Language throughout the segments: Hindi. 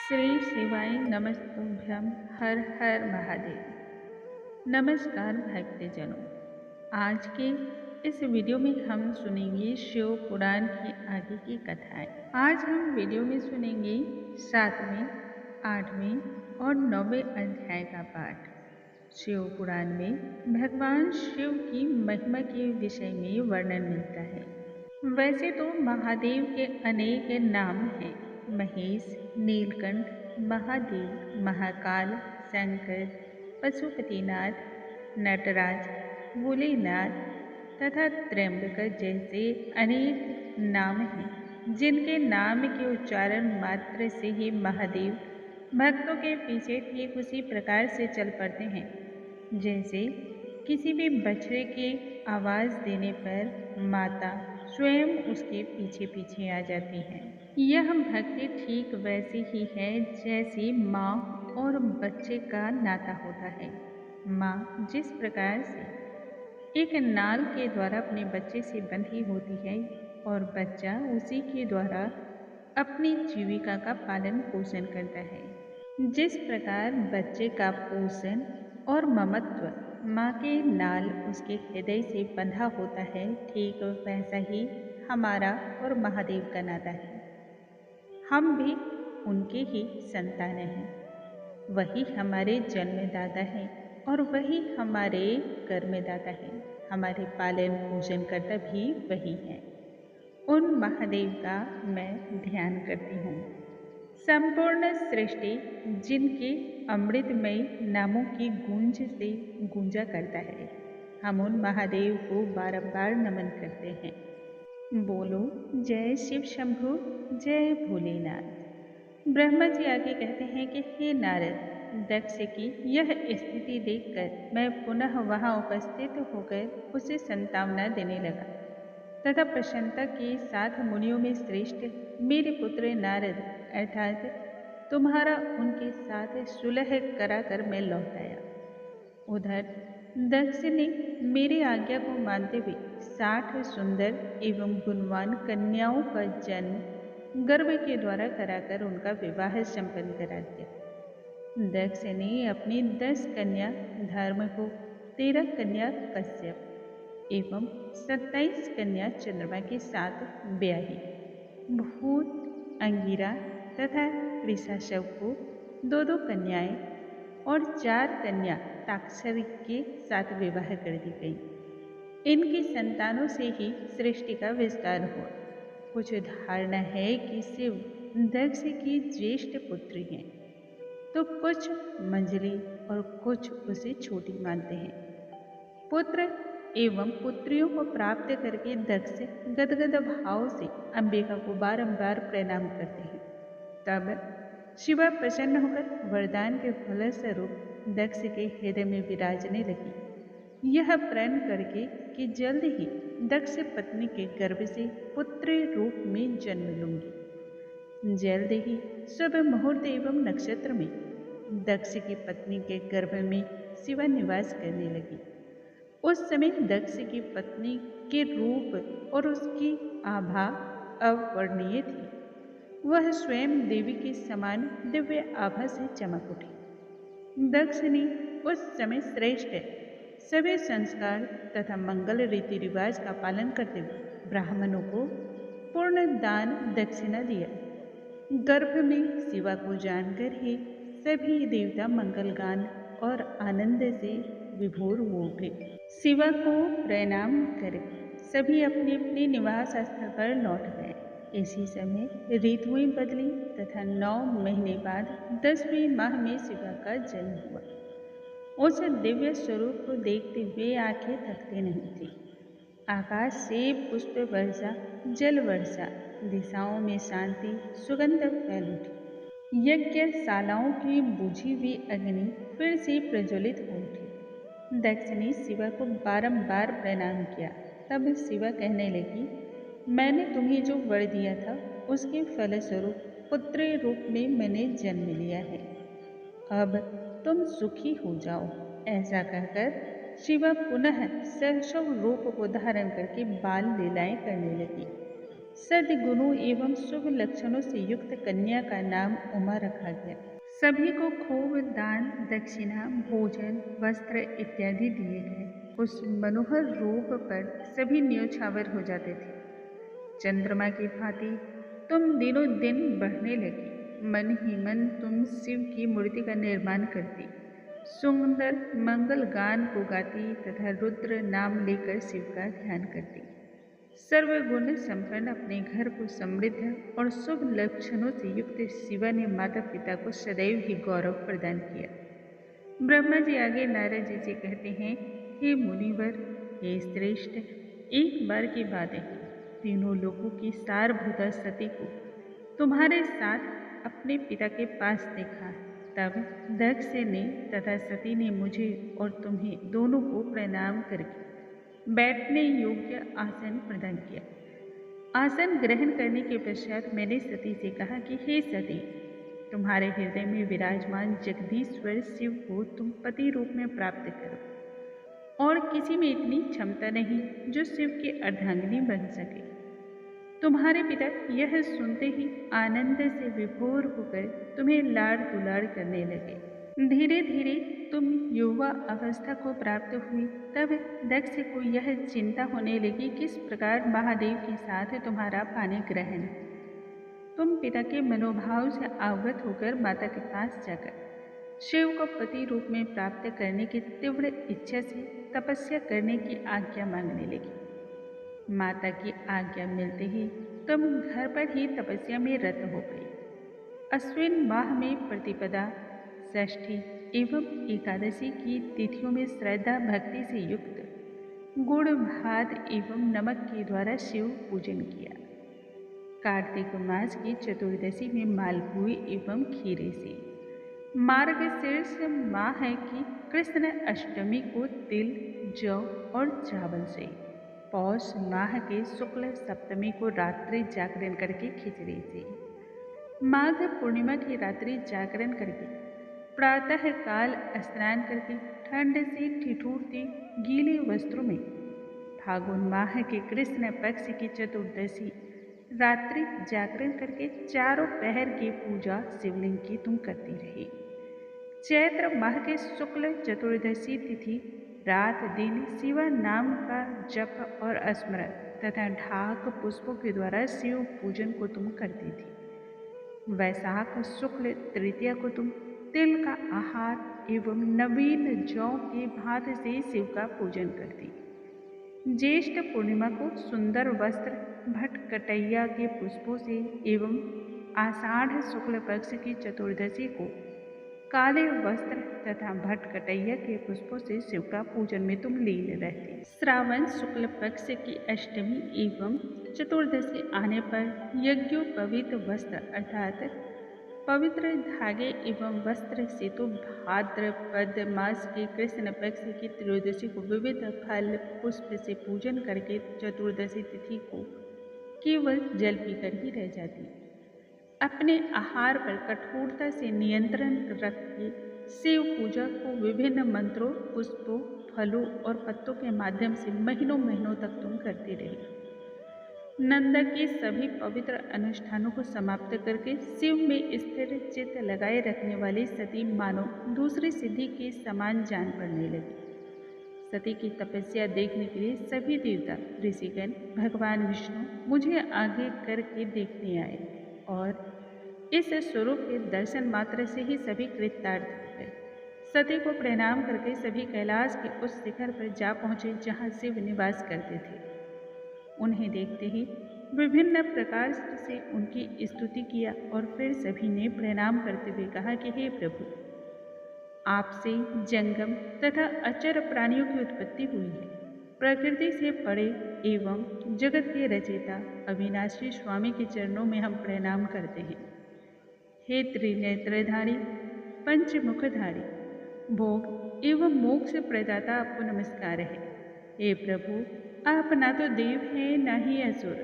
श्री शिवाय नमस्तुभ्यम। हर हर महादेव। नमस्कार भक्तजनों, आज के इस वीडियो में हम सुनेंगे शिव पुराण की आगे की कथाएं। आज हम वीडियो में सुनेंगे 7वें, 8वें और 9वें अध्याय का पाठ। शिव पुराण में भगवान शिव की महिमा के विषय में वर्णन मिलता है। वैसे तो महादेव के अनेक नाम हैं। महेश, नीलकंठ, महादेव, महाकाल, शंकर, पशुपतिनाथ, नटराज, भोलेनाथ तथा त्र्यंबक जैसे अनेक नाम हैं, जिनके नाम के उच्चारण मात्र से ही महादेव भक्तों के पीछे ठीक उसी प्रकार से चल पड़ते हैं, जैसे किसी भी बछड़े के आवाज़ देने पर माता स्वयं उसके पीछे पीछे आ जाती है। यह भक्ति ठीक वैसी ही है जैसी माँ और बच्चे का नाता होता है। माँ जिस प्रकार से एक नाल के द्वारा अपने बच्चे से बंधी होती है और बच्चा उसी के द्वारा अपनी जीविका का पालन पोषण करता है, जिस प्रकार बच्चे का पोषण और ममत्व माँ के नाल उसके हृदय से बंधा होता है, ठीक वैसा ही हमारा और महादेव का नाता है। हम भी उनके ही संतान हैं। वही हमारे जन्मदाता है और वही हमारे कर्मदाता है। हमारे पालन पोषण करता भी वही है। उन महादेव का मैं ध्यान करती हूँ। संपूर्ण सृष्टि जिनके अमृतमय नामों की गूंज से गूंजा करता है, हम उन महादेव को बारंबार नमन करते हैं। बोलो जय शिव शंभु, जय भोलेनाथ। ब्रह्मा जी आगे कहते हैं कि हे नारद, दक्ष की यह स्थिति देखकर मैं पुनः वहां उपस्थित होकर उसे संतावना देने लगा तथा प्रसन्नता के साथ मुनियों में श्रेष्ठ मेरे पुत्र नारद अर्थात तुम्हारा उनके साथ सुलह कराकर मैं लौट आया। उधर दक्ष ने मेरी आज्ञा को मानते हुए 60 सुंदर एवं गुणवान कन्याओं का जन्म गर्भ के द्वारा कराकर उनका विवाह संपन्न करा दिया। दक्ष ने अपनी 10 कन्या धर्म को, 13 कन्या कश्यप एवं 27 कन्या चंद्रमा के साथ ब्याही। भूत, अंगिरा तथा कृशाशव को 2-2 कन्याएं और 4 कन्या ताक्षरी के साथ विवाह कर दी गई। इनकी संतानों से ही सृष्टि का विस्तार हुआ। कुछ धारणा है कि शिव दक्ष की ज्येष्ठ पुत्री हैं, तो कुछ मंजली और कुछ उसे छोटी मानते हैं। पुत्र एवं पुत्रियों को प्राप्त करके दक्ष गदगद भाव से अंबिका को बारंबार प्रणाम करते हैं। तब शिवा प्रसन्न होकर वरदान के फलस्वरूप दक्ष के हृदय में विराजने लगी, यह प्रण करके कि जल्द ही दक्ष पत्नी के गर्भ से पुत्र रूप में जन्म लूंगी। जल्द ही शुभ मुहूर्त एवं नक्षत्र में दक्ष की पत्नी के गर्भ में शिवा निवास करने लगी। उस समय दक्ष की पत्नी के रूप और उसकी आभा अवर्णनीय थी। वह स्वयं देवी के समान दिव्य आभा से चमक उठी। दक्ष ने उस समय श्रेष्ठ सभी संस्कार तथा मंगल रीति रिवाज का पालन करते हुए ब्राह्मणों को पूर्ण दान दक्षिणा दिया। गर्भ में शिवा को जानकर ही सभी देवता मंगल गान और आनंद से विभोर हो उठे। शिवा को प्रणाम कर सभी अपने अपने निवास स्थल पर लौट गए। इसी समय ऋतुएं बदली तथा 9 महीने बाद 10वें माह में शिवा का जन्म हुआ। उस दिव्य स्वरूप को देखते हुए आंखें थकती नहीं थी। आकाश से पुष्प वर्षा, जल वर्षा, दिशाओं में शांति सुगंध फैल उठी। यज्ञशालाओं की बुझी हुई अग्नि फिर से प्रज्वलित हो उठी। दक्ष ने शिवा को बारंबार प्रणाम किया। तब शिवा कहने लगी, मैंने तुम्हें जो वर दिया था उसके फलस्वरूप पुत्र रूप में मैंने जन्म लिया है। अब तुम सुखी हो जाओ। ऐसा कहकर शिवा पुनः सहस्व रूप को धारण करके बाल लीलाएं करने लगी। सद्गुणों एवं शुभ लक्षणों से युक्त कन्या का नाम उमा रखा गया। सभी को खूब दान दक्षिणा भोजन वस्त्र इत्यादि दिए गए। उस मनोहर रूप पर सभी न्योछावर हो जाते थे। चंद्रमा की भांति तुम दिनों दिन बढ़ने लगी। मन ही मन तुम शिव की मूर्ति का निर्माण करती, सुंदर मंगल गान को गाती तथा रुद्र नाम लेकर शिव का ध्यान करती। सर्वगुण संपन्न अपने घर को समृद्ध और शुभ लक्षणों से युक्त शिवा ने माता पिता को सदैव ही गौरव प्रदान किया। ब्रह्मा जी आगे नारद जी से कहते हैं, हे मुनिवर, हे श्रेष्ठ, एक बार की बात है, तीनों लोगों की सारभूता सती को तुम्हारे साथ अपने पिता के पास देखा। तब दक्ष ने तथा सती ने मुझे और तुम्हें दोनों को प्रणाम करके बैठने योग्य आसन प्रदान किया। आसन ग्रहण करने के पश्चात मैंने सती से कहा कि हे सती, तुम्हारे हृदय में विराजमान जगदीश्वर शिव को तुम पति रूप में प्राप्त करो, और किसी में इतनी क्षमता नहीं जो शिव की अर्धांगिनी बन सके। तुम्हारे पिता यह सुनते ही आनंद से विभोर होकर तुम्हें लाड़ दुलाड़ करने लगे। धीरे धीरे तुम युवा अवस्था को प्राप्त हुई। तब दक्ष को यह चिंता होने लगी किस प्रकार महादेव के साथ तुम्हारा पानी ग्रहण। तुम पिता के मनोभाव से अवगत होकर माता के पास जाकर शिव को पति रूप में प्राप्त करने की तीव्र इच्छा से तपस्या करने की आज्ञा मांगने लगी। माता की आज्ञा मिलते ही तुम घर पर ही तपस्या में रत हो गई। अश्विन माह में प्रतिपदा, षष्ठी एवं एकादशी की तिथियों में श्रद्धा भक्ति से युक्त गुड़ भात एवं नमक के द्वारा शिव पूजन किया। कार्तिक मास की चतुर्दशी में मालपुए एवं खीरे से, मार्गशीर्ष माह की कृष्ण अष्टमी को तिल, जौ और चावल से, पौष माह के शुक्ल सप्तमी को रात्रि जागरण करके खिचड़ी से, माघ पूर्णिमा की रात्रि जागरण करके प्रातः काल स्नान करके ठंड से ठिठुरती गीले वस्त्रों में, फागुन माह के कृष्ण पक्ष की चतुर्दशी रात्रि जागरण करके चारों पहर की पूजा शिवलिंग की तुम करती रही। चैत्र माह के शुक्ल चतुर्दशी तिथि रात दिन शिवा नाम का जप और स्मरण तथा ढाक पुष्पों के द्वारा शिव पूजन को तुम करती थी। वैशाख शुक्ल तृतीया को तुम तिल का आहार एवं नवीन जौ के भात से शिव का पूजन करती। ज्येष्ठ पूर्णिमा को सुंदर वस्त्र भटकटैया के पुष्पों से एवं आषाढ़ शुक्ल पक्ष की चतुर्दशी को काले वस्त्र तथा भटकटैया के पुष्पों से शिव का पूजन में तुम लीन रहती। श्रावण शुक्ल पक्ष की अष्टमी एवं चतुर्दशी आने पर यज्ञोपवीत वस्त्र अर्थात पवित्र धागे एवं वस्त्र से तो भाद्रपद मास के कृष्ण पक्ष की त्रयोदशी को विविध फल पुष्प से पूजन करके चतुर्दशी तिथि को केवल जल पीकर ही रह जाती। अपने आहार पर कठोरता से नियंत्रण रखते शिव पूजा को विभिन्न मंत्रों, पुष्पों, फलों और पत्तों के माध्यम से महीनों महीनों तक तुम करती रही। नंदा के सभी पवित्र अनुष्ठानों को समाप्त करके शिव में स्थिर चित्त लगाए रखने वाली सती मानो दूसरी सिद्धि के समान जान पड़ने लगी। सती की तपस्या देखने के लिए सभी देवता ऋषिगण भगवान विष्णु मुझे आगे करके देखने आए और इस स्वरूप के दर्शन मात्र से ही सभी कृतार्थ हो गए। सती को प्रणाम करके सभी कैलाश के उस शिखर पर जा पहुँचे जहाँ शिव निवास करते थे। उन्हें देखते ही विभिन्न प्रकार से उनकी स्तुति किया और फिर सभी ने प्रणाम करते हुए कहा कि हे प्रभु, आपसे जंगम तथा अचर प्राणियों की उत्पत्ति हुई है। प्रकृति से परे एवं जगत के रचयिता अविनाशी स्वामी के चरणों में हम प्रणाम करते हैं। हे त्रिनेत्रधारी पंचमुखधारी भोग एवं मोक्ष प्रदाता, आपको नमस्कार है। हे प्रभु, आप ना तो देव हैं ना ही असुर,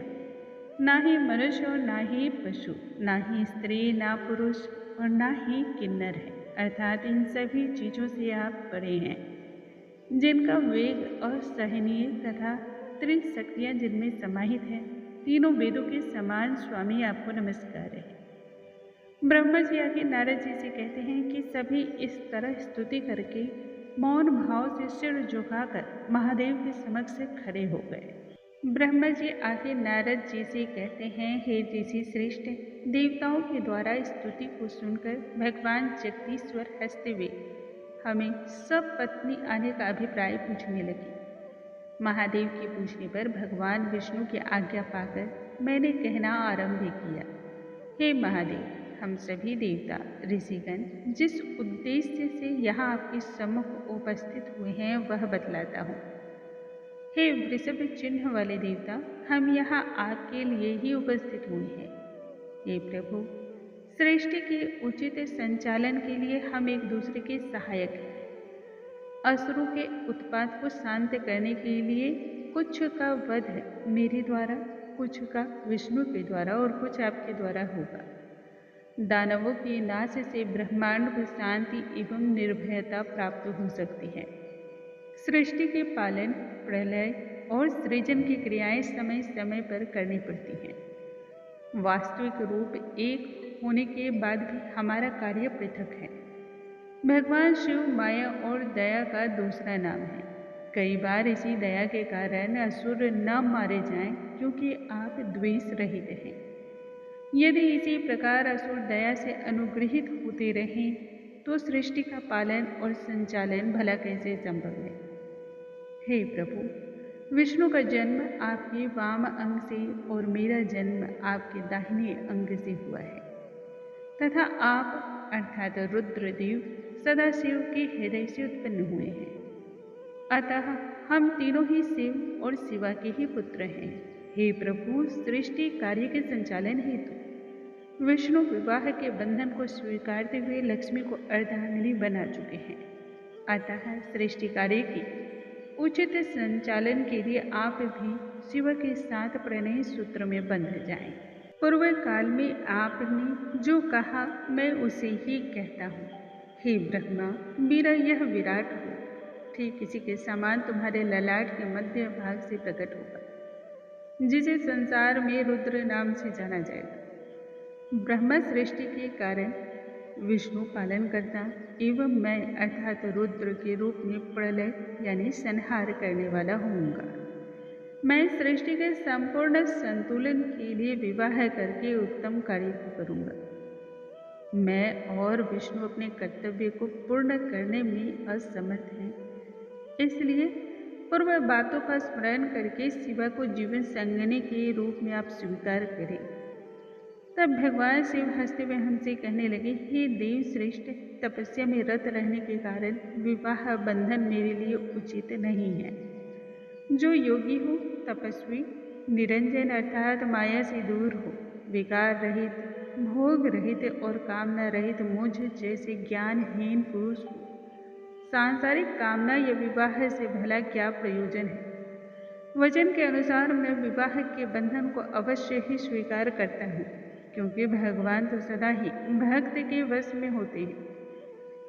ना ही मनुष्य और ना ही पशु, ना ही स्त्री ना पुरुष और ना ही किन्नर है, अर्थात इन सभी चीज़ों से आप परे हैं, जिनका वेग और सहनीय तथा त्रिशक्तियाँ जिनमें समाहित हैं। तीनों वेदों के समान स्वामी आपको नमस्कार है। ब्रह्मा जी आगे नारद जी से कहते हैं कि सभी इस तरह स्तुति करके मौन भाव से सिर झुकाकर महादेव के समक्ष खड़े हो गए। ब्रह्मा जी आगे नारद जी से कहते हैं, हे ऋषि श्रेष्ठ, देवताओं के द्वारा स्तुति को सुनकर भगवान जगदीश्वर हंसते हुए हमें सब पत्नी आने का अभिप्राय पूछने लगी। महादेव के पूछने पर भगवान विष्णु की आज्ञा पाकर मैंने कहना आरंभ किया, हे महादेव, हम सभी देवता ऋषिगण जिस उद्देश्य से यहाँ आपके सम्मुख उपस्थित हुए हैं वह बतलाता हूँ। हे वृषभ चिन्ह वाले देवता, हम यहाँ आपके लिए ही उपस्थित हुए हैं। हे प्रभु, सृष्टि के उचित संचालन के लिए हम एक दूसरे के सहायक हैं। असुरों के उत्पात को शांत करने के लिए कुछ का वध मेरे द्वारा, कुछ का विष्णु के द्वारा और कुछ आपके द्वारा होगा। दानवों के नाश से ब्रह्मांड को शांति एवं निर्भयता प्राप्त हो सकती है। सृष्टि के पालन, प्रलय और सृजन की क्रियाएं समय समय पर करनी पड़ती हैं। वास्तविक रूप एक होने के बाद भी हमारा कार्य पृथक है। भगवान शिव माया और दया का दूसरा नाम है। कई बार इसी दया के कारण असुर न मारे जाएं क्योंकि आप द्वेष रहित हैं। यदि इसी प्रकार असुर दया से अनुग्रहित होते रहें तो सृष्टि का पालन और संचालन भला कैसे संभव है। हे प्रभु, विष्णु का जन्म आपके वाम अंग से और मेरा जन्म आपके दाहिने अंग से हुआ है तथा आप अर्थात रुद्रदेव सदाशिव के हृदय से उत्पन्न हुए हैं। अतः हम तीनों ही शिव और शिवा के ही पुत्र हैं। हे प्रभु, सृष्टि कार्य के संचालन हेतु विष्णु विवाह के बंधन को स्वीकारते हुए लक्ष्मी को अर्धांगिनी बना चुके हैं। अतः सृष्टि कार्य के उचित संचालन के लिए आप भी शिव के साथ प्रणय सूत्र में बंध जाएं। पूर्व काल में आपने जो कहा मैं उसे ही कहता हूँ। हे ब्रह्मा, मेरा यह विराट हो ठीक इसी के समान तुम्हारे ललाट के मध्य भाग से प्रकट होगा, जिसे संसार में रुद्र नाम से जाना जाएगा। ब्रह्मा सृष्टि के कारण विष्णु पालन करता एवं मैं अर्थात रुद्र के रूप में प्रलय यानी संहार करने वाला होऊंगा। मैं सृष्टि के संपूर्ण संतुलन के लिए विवाह करके उत्तम कार्य को करूंगा। मैं और विष्णु अपने कर्तव्य को पूर्ण करने में असमर्थ हैं, इसलिए पूर्व बातों का स्मरण करके शिवा को जीवन संगिनी के रूप में आप स्वीकार करें। तब भगवान शिव हंसते हुए हमसे कहने लगे, हे देव श्रेष्ठ, तपस्या में रत रहने के कारण विवाह बंधन मेरे लिए उचित नहीं है। जो योगी हो, तपस्वी, निरंजन अर्थात माया से दूर हो, विकार रहित, भोग रहित और कामना रहित मुझ जैसे ज्ञानहीन पुरुष को सांसारिक कामना या विवाह से भला क्या प्रयोजन है। वचन के अनुसार मैं विवाह के बंधन को अवश्य ही स्वीकार करता हूँ, क्योंकि भगवान तो सदा ही भक्त के वश में होते हैं।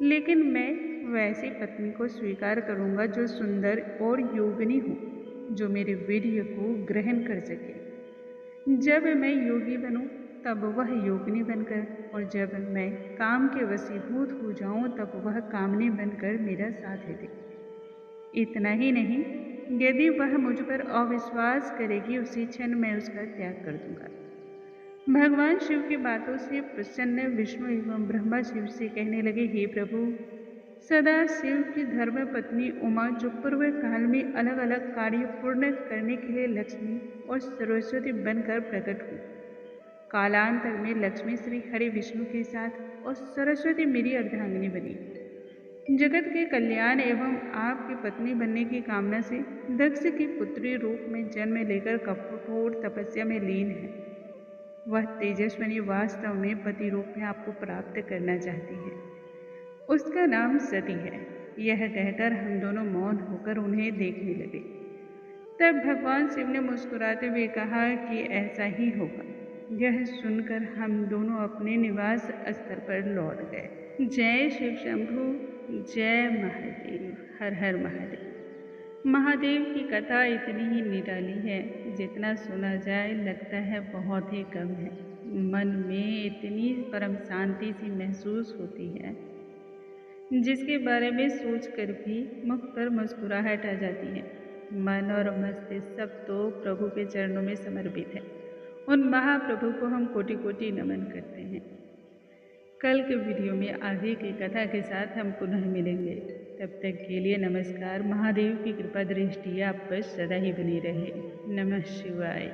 लेकिन मैं वैसी पत्नी को स्वीकार करूँगा जो सुंदर और योगिनी हो, जो मेरे वीर्य को ग्रहण कर सके। जब मैं योगी बनूं तब वह योगिनी बनकर, और जब मैं काम के वशीभूत हो जाऊं तब वह कामनी बनकर मेरा साथ दे। इतना ही नहीं, यदि वह मुझ पर अविश्वास करेगी उसी क्षण मैं उसका त्याग कर दूंगा। भगवान शिव की बातों से प्रसन्न विष्णु एवं ब्रह्मा शिव से कहने लगे, हे प्रभु, सदा शिव की धर्म पत्नी उमा जो पूर्व काल में अलग अलग कार्य पूर्ण करने के लिए लक्ष्मी और सरस्वती बनकर प्रकट हुई, कालांतर में लक्ष्मी श्री हरि विष्णु के साथ और सरस्वती मेरी अर्धांगिनी बनी। जगत के कल्याण एवं आपकी पत्नी बनने की कामना से दक्ष की पुत्री रूप में जन्म लेकर कठोर तपस्या में लीन है। वह तेजस्विनी वास्तव में पति रूप में आपको प्राप्त करना चाहती है। उसका नाम सती है। यह कहकर हम दोनों मौन होकर उन्हें देखने लगे। तब भगवान शिव ने मुस्कुराते हुए कहा कि ऐसा ही होगा। यह सुनकर हम दोनों अपने निवास स्थल पर लौट गए। जय शिव शंभु, जय महादेव, हर हर महादेव। महादेव की कथा इतनी ही निराली है, जितना सुना जाए लगता है बहुत ही कम है। मन में इतनी परम शांति सी महसूस होती है, जिसके बारे में सोचकर भी मुख पर मुस्कुराहट आ जाती है। मन और मस्तिष्क सब तो प्रभु के चरणों में समर्पित है। उन महाप्रभु को हम कोटि कोटि नमन करते हैं। कल के वीडियो में आगे की कथा के साथ हम पुनः मिलेंगे। तब तक के लिए नमस्कार। महादेव की कृपा दृष्टि आप पर सदा ही बनी रहे। नमः शिवाय।